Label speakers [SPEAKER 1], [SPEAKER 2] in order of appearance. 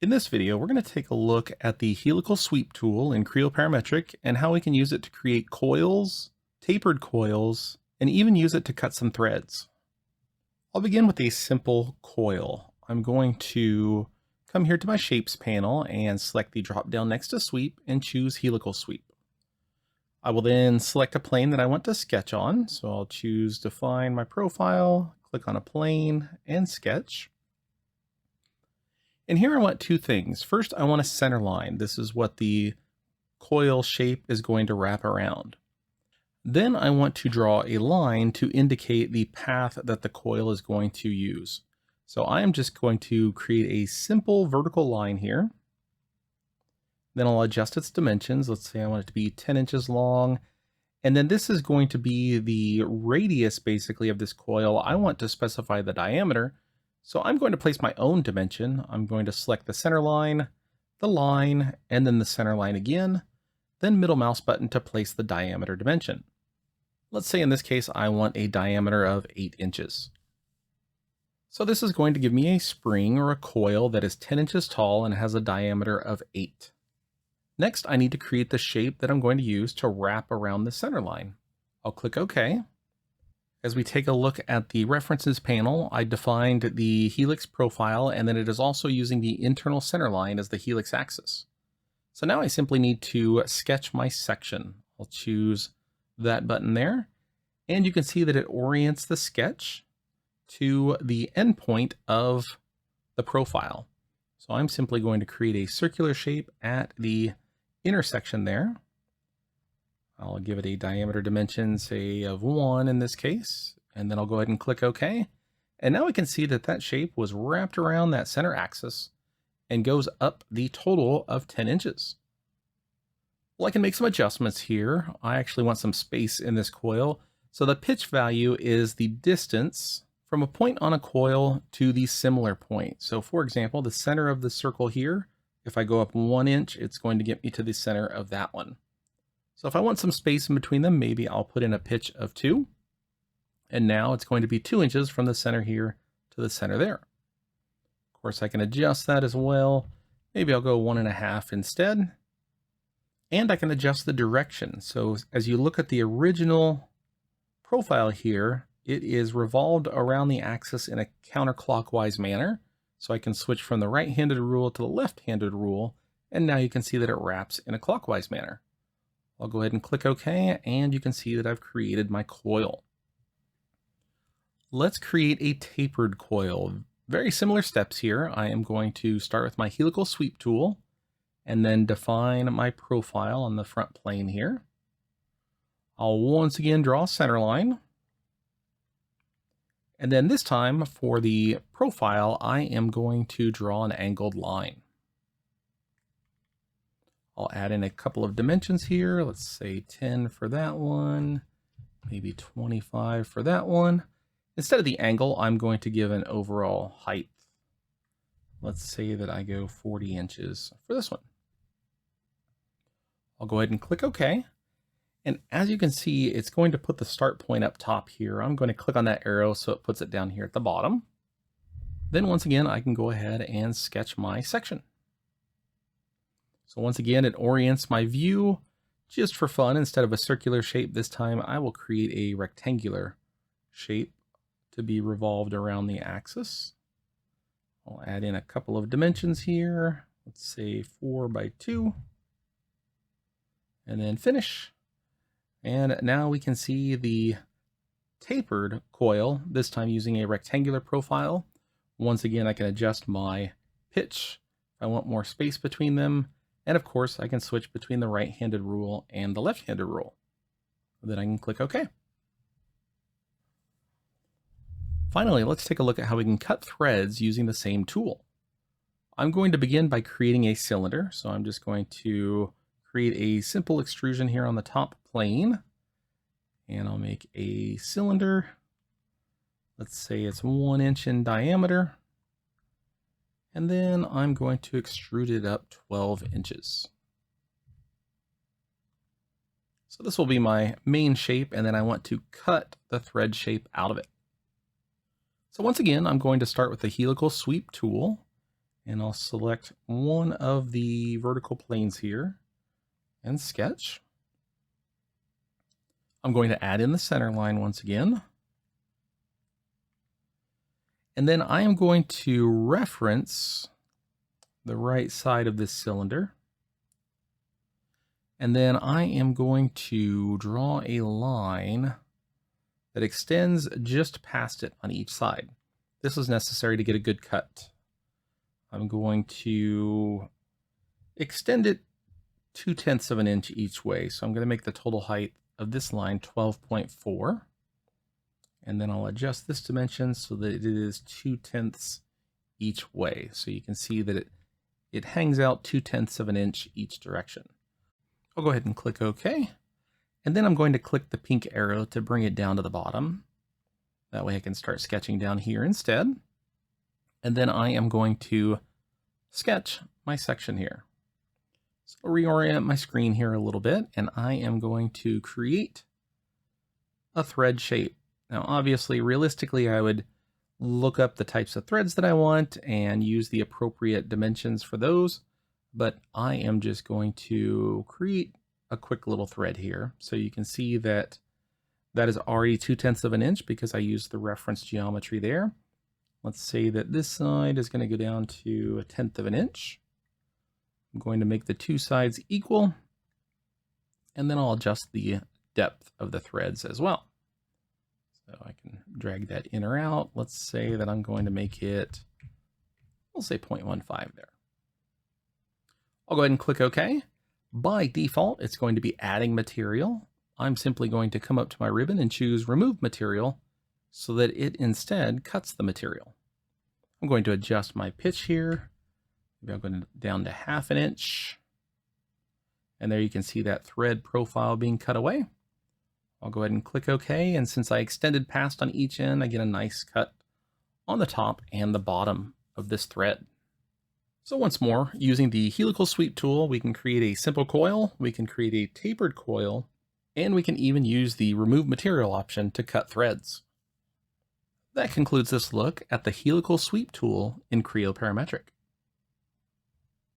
[SPEAKER 1] In this video, we're going to take a look at the Helical Sweep tool in Creo Parametric and how we can use it to create coils, tapered coils, and even use it to cut some threads. I'll begin with a simple coil. I'm going to come here to my Shapes panel and select the drop down next to Sweep and choose Helical Sweep. I will then select a plane that I want to sketch on, so I'll choose Define My Profile, click on a plane, and Sketch. And here I want two things. First, I want a center line. This is what the coil shape is going to wrap around. Then I want to draw a line to indicate the path that the coil is going to use. So I am just going to create a simple vertical line here. Then I'll adjust its dimensions. Let's say I want it to be 10 inches long. And then this is going to be the radius basically of this coil. I want to specify the diameter. So I'm going to place my own dimension. I'm going to select the center line, the line, and then the center line again, then middle mouse button to place the diameter dimension. Let's say in this case, I want a diameter of 8 inches. So this is going to give me a spring or a coil that is 10 inches tall and has a diameter of 8. Next, I need to create the shape that I'm going to use to wrap around the center line. I'll click OK. As we take a look at the references panel, I defined the helix profile, and then it is also using the internal center line as the helix axis. So now I simply need to sketch my section. I'll choose that button there, and you can see that it orients the sketch to the endpoint of the profile. So I'm simply going to create a circular shape at the intersection there. I'll give it a diameter dimension, say of 1 in this case, and then I'll go ahead and click OK. And now we can see that that shape was wrapped around that center axis and goes up the total of 10 inches. Well, I can make some adjustments here. I actually want some space in this coil. So the pitch value is the distance from a point on a coil to the similar point. So for example, the center of the circle here, if I go up 1 inch, it's going to get me to the center of that one. So if I want some space in between them, maybe I'll put in a pitch of 2. And now it's going to be 2 inches from the center here to the center there. Of course, I can adjust that as well. Maybe I'll go 1.5 instead. And I can adjust the direction. So as you look at the original profile here, it is revolved around the axis in a counterclockwise manner. So I can switch from the right-handed rule to the left-handed rule. And now you can see that it wraps in a clockwise manner. I'll go ahead and click OK, and you can see that I've created my coil. Let's create a tapered coil. Very similar steps here. I am going to start with my Helical Sweep tool and then define my profile on the front plane here. I'll once again draw a center line. And then this time for the profile, I am going to draw an angled line. I'll add in a couple of dimensions here. Let's say 10 for that one, maybe 25 for that one. Instead of the angle, I'm going to give an overall height. Let's say that I go 40 inches for this one. I'll go ahead and click OK. And as you can see, it's going to put the start point up top here. I'm going to click on that arrow so it puts it down here at the bottom. Then once again, I can go ahead and sketch my section. So once again, it orients my view just for fun. Instead of a circular shape this time, I will create a rectangular shape to be revolved around the axis. I'll add in a couple of dimensions here. Let's say 4 by 2. And then finish. And now we can see the tapered coil, this time using a rectangular profile. Once again, I can adjust my pitch if I want more space between them. And of course, I can switch between the right-handed rule and the left-handed rule. Then I can click OK. Finally, let's take a look at how we can cut threads using the same tool. I'm going to begin by creating a cylinder. So I'm just going to create a simple extrusion here on the top plane. And I'll make a cylinder. Let's say it's 1 inch in diameter. And then I'm going to extrude it up 12 inches. So this will be my main shape, and then I want to cut the thread shape out of it. So once again, I'm going to start with the Helical Sweep tool, And I'll select one of the vertical planes here and sketch. I'm going to add in the center line once again. And then I am going to reference the right side of this cylinder. And then I am going to draw a line that extends just past it on each side. This is necessary to get a good cut. I'm going to extend it 2/10 of an inch each way. So I'm going to make the total height of this line 12.4. And then I'll adjust this dimension so that it is 2/10 each way. So you can see that it hangs out 2/10 of an inch each direction. I'll go ahead and click OK. And then I'm going to click the pink arrow to bring it down to the bottom. That way I can start sketching down here instead. And then I am going to sketch my section here. So I'll reorient my screen here a little bit, and I am going to create a thread shape. Now, obviously, realistically, I would look up the types of threads that I want and use the appropriate dimensions for those, but I am just going to create a quick little thread here. So you can see that that is already 2/10 of an inch because I used the reference geometry there. Let's say that this side is going to go down to 1/10 of an inch. I'm going to make the two sides equal, and then I'll adjust the depth of the threads as well. So I can drag that in or out. Let's say that I'm going to make it, we'll say 0.15 there. I'll go ahead and click OK. By default, it's going to be adding material. I'm simply going to come up to my ribbon and choose Remove Material so that it instead cuts the material. I'm going to adjust my pitch here. Maybe I'm going down to 1/2 inch. And there you can see that thread profile being cut away. I'll go ahead and click OK. And since I extended past on each end, I get a nice cut on the top and the bottom of this thread. So once more, using the Helical Sweep tool, we can create a simple coil, we can create a tapered coil, and we can even use the Remove Material option to cut threads. That concludes this look at the Helical Sweep tool in Creo Parametric.